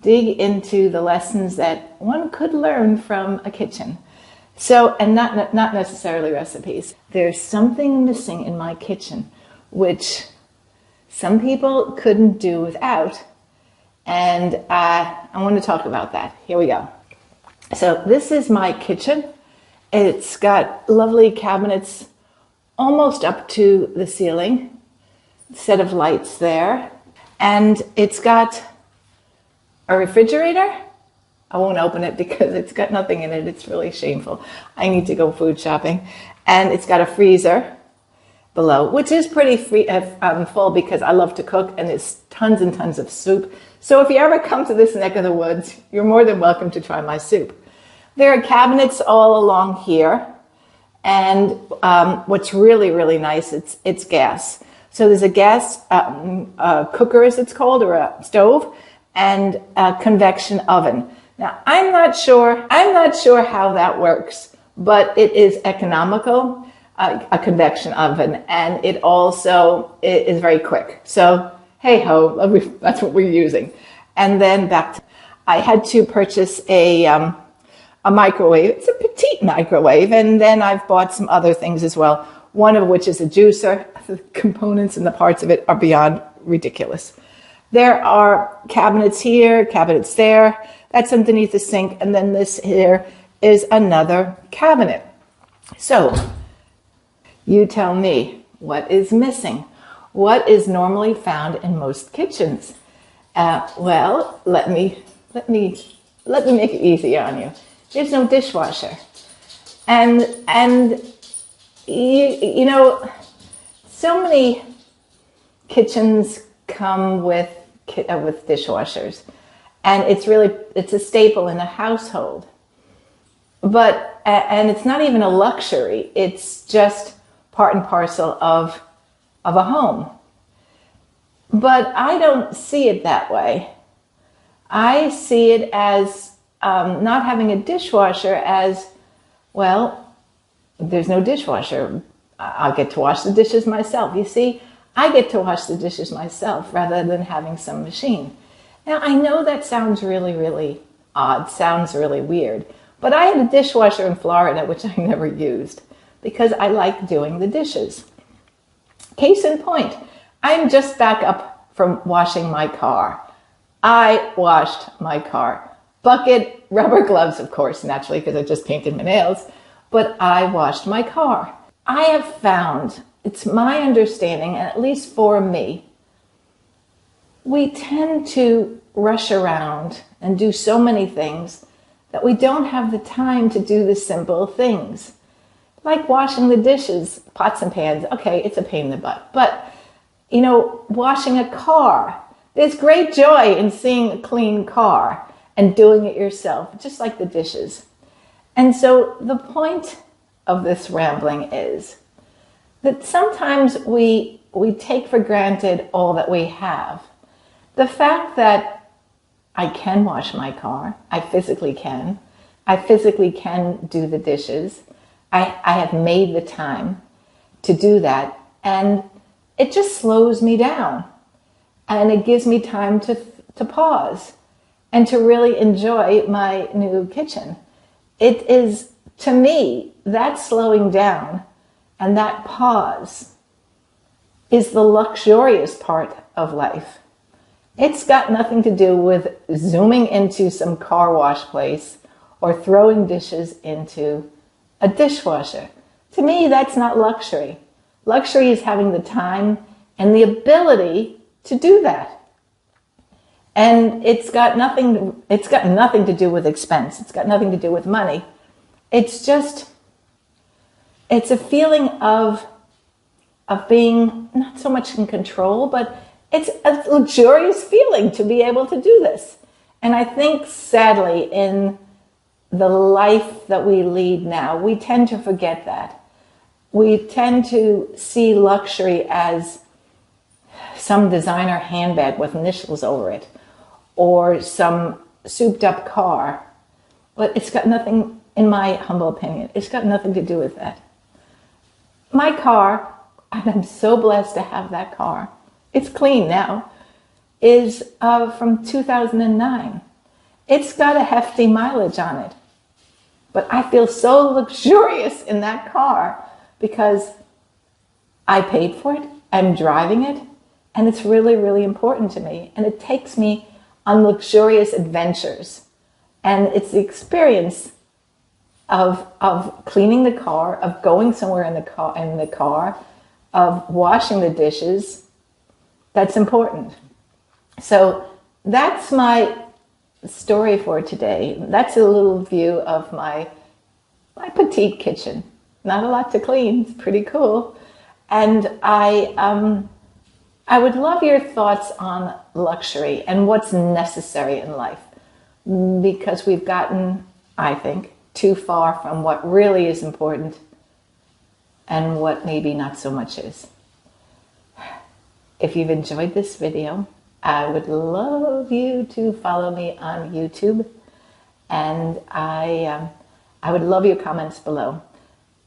dig into the lessons that one could learn from a kitchen. So, and not necessarily recipes. There's something missing in my kitchen, which some people couldn't do without. And I want to talk about that. Here we go. So this is my kitchen. It's got lovely cabinets almost up to the ceiling, set of lights there. And it's got a refrigerator. I won't open it because it's got nothing in it. It's really shameful. I need to go food shopping. And it's got a freezer below, which is pretty full because I love to cook and there's tons and tons of soup. So if you ever come to this neck of the woods, you're more than welcome to try my soup. There are cabinets all along here. And what's really, really nice, it's gas. So there's a gas cooker, as it's called, or a stove, and a convection oven. Now, I'm not sure how that works, but it is economical, a convection oven, and it also is very quick. So, hey ho, that's what we're using. And then I had to purchase a microwave. It's a petite microwave, and then I've bought some other things as well, one of which is a juicer. The components and the parts of it are beyond ridiculous. There are cabinets here, cabinets there. That's underneath the sink. And then this here is another cabinet. So you tell me, what is missing? What is normally found in most kitchens? Well, let me make it easy on you. There's no dishwasher. And you know, so many kitchens come with dishwashers, and it's a staple in a household. But and it's not even a luxury; it's just part and parcel of a home. But I don't see it that way. I see it as not having a dishwasher as, well, there's no dishwasher. I'll get to wash the dishes myself. You see, I get to wash the dishes myself rather than having some machine. Now, I know that sounds really, really odd, sounds really weird, but I had a dishwasher in Florida, which I never used because I like doing the dishes. Case in point, I'm just back up from washing my car. I washed my car. Bucket, rubber gloves, of course, naturally, because I just painted my nails, but I washed my car. I have found, it's my understanding, and at least for me, we tend to rush around and do so many things that we don't have the time to do the simple things. Like washing the dishes, pots and pans. Okay, it's a pain in the butt. But, you know, washing a car. There's great joy in seeing a clean car and doing it yourself, just like the dishes. And so the point of this rambling is that sometimes we take for granted all that we have. The fact that I can wash my car, I physically can do the dishes, I have made the time to do that, and it just slows me down. And it gives me time to pause and to really enjoy my new kitchen. It is, to me, that slowing down and that pause is the luxurious part of life. It's got nothing to do with zooming into some car wash place or throwing dishes into a dishwasher. To me, that's not luxury. Luxury is having the time and the ability to do that. And it's got nothing to do with expense. It's got nothing to do with money. It's a feeling of being not so much in control, but it's a luxurious feeling to be able to do this. And I think, sadly, in the life that we lead now, we tend to forget that. We tend to see luxury as some designer handbag with initials over it, or some souped up car. But it's got nothing, in my humble opinion, it's got nothing to do with that. My car, and I'm so blessed to have that car, it's clean now, is from 2009. It's got a hefty mileage on it. But I feel so luxurious in that car because I paid for it, I'm driving it, and it's really, really important to me. And it takes me on luxurious adventures. And it's the experience of cleaning the car, of going somewhere in the car, of washing the dishes. That's important. So that's my story for today. That's a little view of my petite kitchen. Not a lot to clean. It's pretty cool. And I would love your thoughts on luxury and what's necessary in life, because we've gotten, I think, too far from what really is important and what maybe not so much is. If you've enjoyed this video, I would love you to follow me on YouTube, and I would love your comments below.